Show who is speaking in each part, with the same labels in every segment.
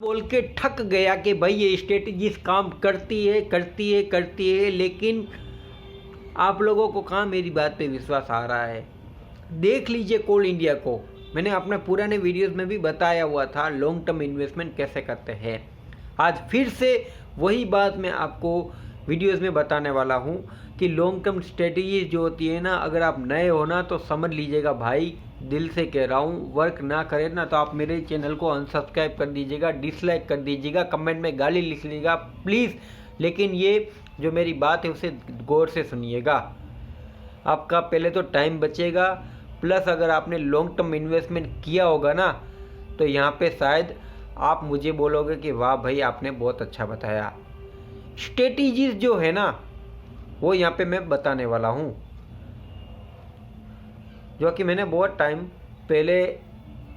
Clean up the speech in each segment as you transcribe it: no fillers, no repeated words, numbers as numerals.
Speaker 1: बोल के थक गया कि भाई ये स्ट्रेटजीज काम करती है, लेकिन आप लोगों को कहाँ मेरी बात पे विश्वास आ रहा है। देख लीजिए कोल इंडिया को, मैंने अपने पुराने वीडियोस में भी बताया हुआ था लॉन्ग टर्म इन्वेस्टमेंट कैसे करते हैं। आज फिर से वही बात मैं आपको वीडियोस में बताने वाला हूँ कि लॉन्ग टर्म स्ट्रेटजीज जो होती है ना, अगर आप नए हो ना तो समझ लीजिएगा भाई, दिल से कह रहा हूँ, वर्क ना करे ना तो आप मेरे चैनल को अनसब्सक्राइब कर दीजिएगा, डिसलाइक कर दीजिएगा, कमेंट में गाली लिख लीजिएगा प्लीज़। लेकिन ये जो मेरी बात है उसे गौर से सुनिएगा, आपका पहले तो टाइम बचेगा, प्लस अगर आपने लॉन्ग टर्म इन्वेस्टमेंट किया होगा ना तो यहाँ पे शायद आप मुझे बोलोगे कि वाह भाई आपने बहुत अच्छा बताया। स्ट्रेटजीज जो है ना वो यहाँ पे मैं बताने वाला हूँ, जो कि मैंने बहुत टाइम पहले,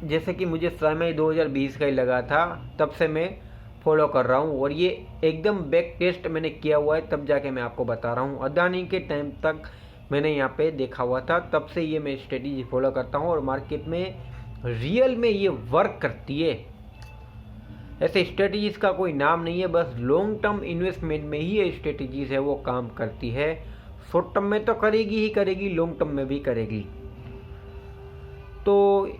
Speaker 1: जैसे कि मुझे समय 2020 का ही लगा था, तब से मैं फॉलो कर रहा हूँ और ये एकदम बैक टेस्ट मैंने किया हुआ है, तब जाके मैं आपको बता रहा हूँ। अदानी के टाइम तक मैंने यहाँ पे देखा हुआ था, तब से ये मैं स्ट्रेटजी फॉलो करता हूँ और मार्केट में रियल में ये वर्क करती है। ऐसे स्ट्रेटजीज का कोई नाम नहीं है, बस लॉन्ग टर्म इन्वेस्टमेंट में ही ये स्ट्रेटजीज है वो काम करती है। शॉर्ट टर्म में तो करेगी ही करेगी, लॉन्ग टर्म में भी करेगी। तो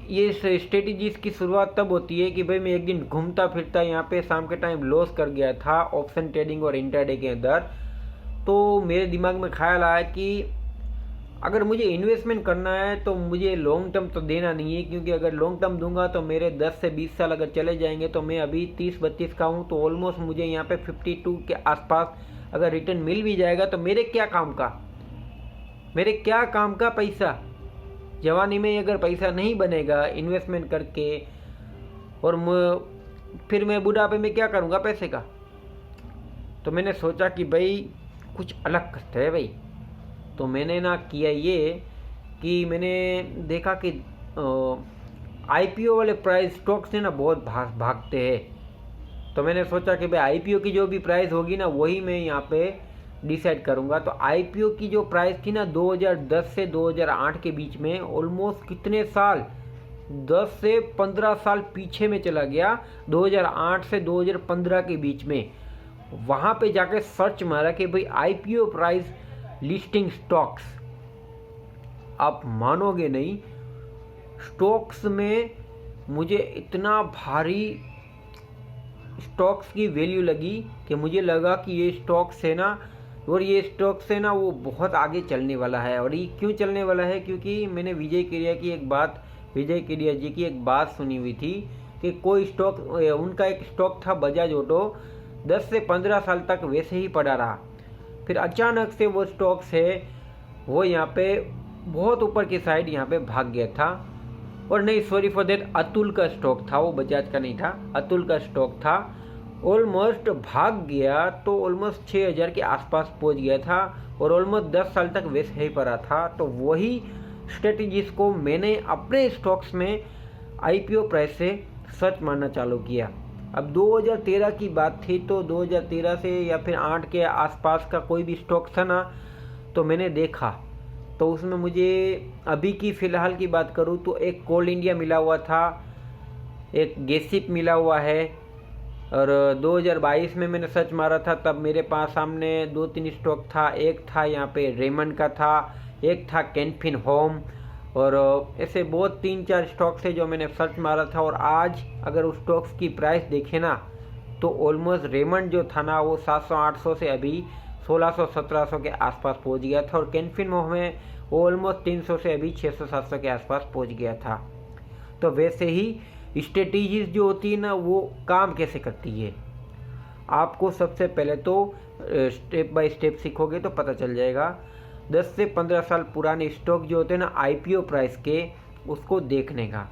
Speaker 1: ये स्ट्रेटजीज की शुरुआत तब होती है कि भाई मैं एक दिन घूमता फिरता यहाँ पे शाम के टाइम लॉस कर गया था ऑप्शन ट्रेडिंग और इंट्राडे के अंदर। तो मेरे दिमाग में ख्याल आया कि अगर मुझे इन्वेस्टमेंट करना है तो मुझे लॉन्ग टर्म तो देना नहीं है, क्योंकि अगर लॉन्ग टर्म दूंगा तो मेरे 10 से 20 साल अगर चले जाएंगे तो मैं अभी 30-32 का हूँ, तो ऑलमोस्ट मुझे यहाँ पे 52 के आसपास अगर रिटर्न मिल भी जाएगा तो मेरे क्या काम का पैसा। जवानी में अगर पैसा नहीं बनेगा इन्वेस्टमेंट करके, और फिर मैं बुढ़ापे में क्या करूँगा पैसे का। तो मैंने सोचा कि भाई कुछ अलग करते हैं भाई। तो मैंने ना किया ये कि मैंने देखा कि आईपीओ वाले प्राइस स्टॉक से ना बहुत भागते हैं। तो मैंने सोचा कि भाई आईपीओ की जो भी प्राइस होगी ना वही मैं यहाँ पे डिसाइड करूँगा। तो आईपीओ की जो प्राइस थी ना 2010 से 2008 के बीच में, ऑलमोस्ट कितने साल, 10 से 15 साल पीछे में चला गया, 2008 से 2015 के बीच में। वहाँ पे जाके सर्च मारा कि भाई आईपीओ प्राइस लिस्टिंग स्टॉक्स, आप मानोगे नहीं, स्टॉक्स में मुझे इतना भारी स्टॉक्स की वैल्यू लगी कि मुझे लगा कि ये स्टॉक्स है ना, और ये स्टॉक्स है ना वो बहुत आगे चलने वाला है। और ये क्यों चलने वाला है, क्योंकि मैंने विजय केडिया जी की एक बात सुनी हुई थी कि कोई स्टॉक, उनका एक स्टॉक था बजाज ऑटो, 10 से 15 साल तक वैसे ही पड़ा रहा, फिर अचानक से वो स्टॉक्स है वो यहाँ पे बहुत ऊपर की साइड यहाँ पे भाग गया था। और नहीं, सॉरी फॉर देट, अतुल का स्टॉक था, वो बजाज का नहीं था, अतुल का स्टॉक था। ऑलमोस्ट भाग गया तो ऑलमोस्ट 6000 के आसपास पहुँच गया था और ऑलमोस्ट 10 साल तक वैसे ही पड़ा था। तो वही स्ट्रेटजीज को मैंने अपने स्टॉक्स में आईपीओ प्राइस से सर्च मारना चालू किया। अब 2013 की बात थी, तो 2013 से या फिर 8 के आसपास का कोई भी स्टॉक था ना, तो मैंने देखा, तो उसमें मुझे अभी की फ़िलहाल की बात करूँ तो एक कोल इंडिया मिला हुआ था, एक गेसिप मिला हुआ है। और 2022 में मैंने सर्च मारा था तब मेरे पास सामने 2-3 स्टॉक था। एक था यहाँ पे रेमंड का था, एक था कैनफिन होम, और ऐसे बहुत 3-4 स्टॉक्स है जो मैंने सर्च मारा था। और आज अगर उस स्टॉक्स की प्राइस देखें ना तो ऑलमोस्ट रेमंड जो था ना वो 700-800 से अभी 1600-1700 के आसपास पहुंच गया था, और कैनफिन होम में वो ऑलमोस्ट 300 से अभी 600-700 के आसपास पहुंच गया था। तो वैसे ही स्ट्रेटजीज जो होती है ना वो काम कैसे करती है, आपको सबसे पहले तो स्टेप बाय स्टेप सीखोगे तो पता चल जाएगा। 10 से 15 साल पुराने स्टॉक जो होते हैं ना आईपीओ प्राइस के, उसको देखने का।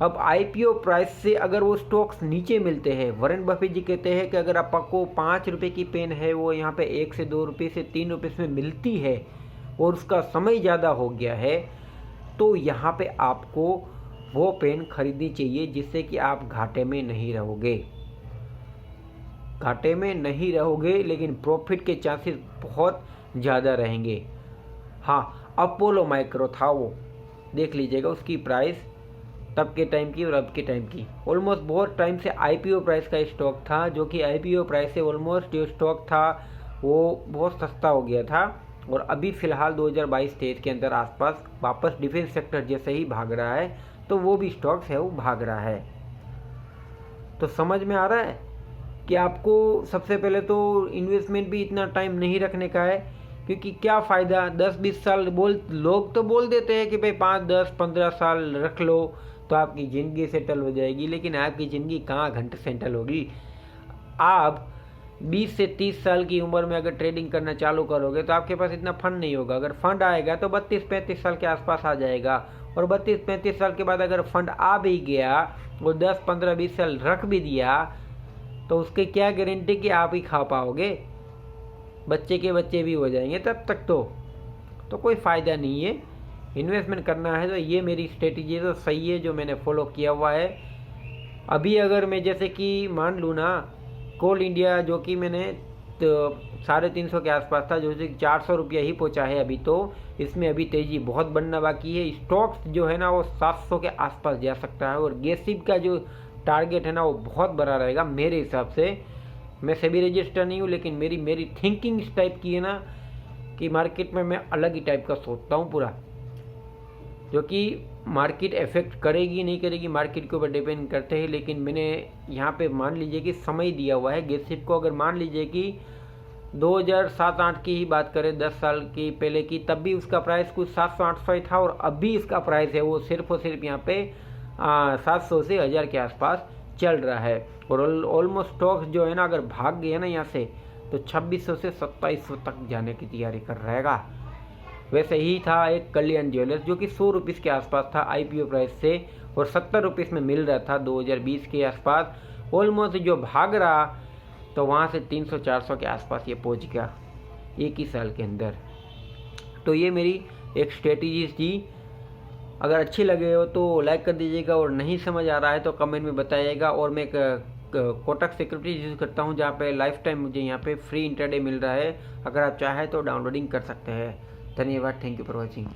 Speaker 1: अब आईपीओ प्राइस से अगर वो स्टॉक्स नीचे मिलते हैं, वॉरेन बफेट जी कहते हैं कि अगर आपको 5 रुपये की पेन है वो यहाँ पे 1 से 2 रुपये से 3 रुपये में मिलती है और उसका समय ज़्यादा हो गया है, तो यहाँ पे आपको वो पेन खरीदनी चाहिए, जिससे कि आप घाटे में नहीं रहोगे, लेकिन प्रॉफिट के चांसेस बहुत ज़्यादा रहेंगे। हाँ, अपोलो माइक्रो था, वो देख लीजिएगा, उसकी प्राइस तब के टाइम की और अब के टाइम की। ऑलमोस्ट बहुत टाइम से आईपीओ प्राइस का स्टॉक था, जो कि आईपीओ प्राइस से ऑलमोस्ट जो स्टॉक था वो बहुत सस्ता हो गया था, और अभी फ़िलहाल 2022-23 के अंदर आसपास वापस डिफेंस सेक्टर जैसे ही भाग रहा है, तो वो भी स्टॉक्स है वो भाग रहा है। तो समझ में आ रहा है कि आपको सबसे पहले तो इन्वेस्टमेंट भी इतना टाइम नहीं रखने का है, क्योंकि क्या फ़ायदा 10-20 साल लोग तो बोल देते हैं कि भाई 5-10-15 साल रख लो तो आपकी ज़िंदगी सेटल हो जाएगी, लेकिन आपकी ज़िंदगी कहाँ घंटे सेटल होगी। आप 20 से 30 साल की उम्र में अगर ट्रेडिंग करना चालू करोगे तो आपके पास इतना फंड नहीं होगा। अगर फंड आएगा तो 32-35 साल के आसपास आ जाएगा, और 32-35 साल के बाद अगर फंड आ भी गया और 10-15-20 साल रख भी दिया तो उसके क्या गारंटी कि आप ही खा पाओगे, बच्चे के बच्चे भी हो जाएंगे तब तक। तो कोई फ़ायदा नहीं है। इन्वेस्टमेंट करना है तो ये मेरी स्ट्रेटजी तो सही है जो मैंने फॉलो किया हुआ है। अभी अगर मैं जैसे कि मान लूँ ना, कोल इंडिया जो कि मैंने तो 350 के आसपास था, जो कि 400 रुपया ही पहुँचा है अभी, तो इसमें अभी तेज़ी बहुत बढ़ना बाकी है। स्टॉक्स जो है ना वो 700 के आसपास जा सकता है, और गेसिप का जो टारगेट है ना वो बहुत बड़ा रहेगा मेरे हिसाब से। मैं सेबी रजिस्टर नहीं हूँ, लेकिन मेरी थिंकिंग इस टाइप की है ना कि मार्केट में मैं अलग ही टाइप का सोचता हूँ पूरा, जो कि मार्केट इफेक्ट करेगी नहीं करेगी मार्केट के ऊपर डिपेंड करते हैं। लेकिन मैंने यहाँ पे मान लीजिए कि समय दिया हुआ है गेसिप को। अगर मान लीजिए कि 2007-8 की ही बात करें, 10 साल की पहले की, तब भी उसका प्राइस कुछ 700-800 ही था, और अभी इसका प्राइस है वो सिर्फ और सिर्फ यहाँ पे 700 से 1000 के आसपास चल रहा है। और ऑलमोस्ट स्टॉक्स जो है ना अगर भाग गए ना यहाँ से तो 2600 से 2700 तक जाने की तैयारी कर रहेगा। वैसे ही था एक कल्याण ज्वेलर्स जो कि 100 रुपीज़ के आसपास था आईपीओ प्राइस से, और 70 रुपीज़ में मिल रहा था 2020 के आसपास। ऑलमोस्ट जो भाग रहा तो वहाँ से 300-400 के आसपास ये पहुँच गया एक ही साल के अंदर। तो ये मेरी एक स्ट्रेटजी थी। अगर अच्छी लगे हो तो लाइक कर दीजिएगा, और नहीं समझ आ रहा है तो कमेंट में बताइएगा। और मैं कोटक सिक्योरिटीज यूज़ करता हूँ, जहाँ पे लाइफ टाइम मुझे यहाँ पे फ्री इंटरडे मिल रहा है। अगर आप चाहें तो डाउनलोडिंग कर सकते हैं। धन्यवाद, थैंक यू फॉर वॉचिंग।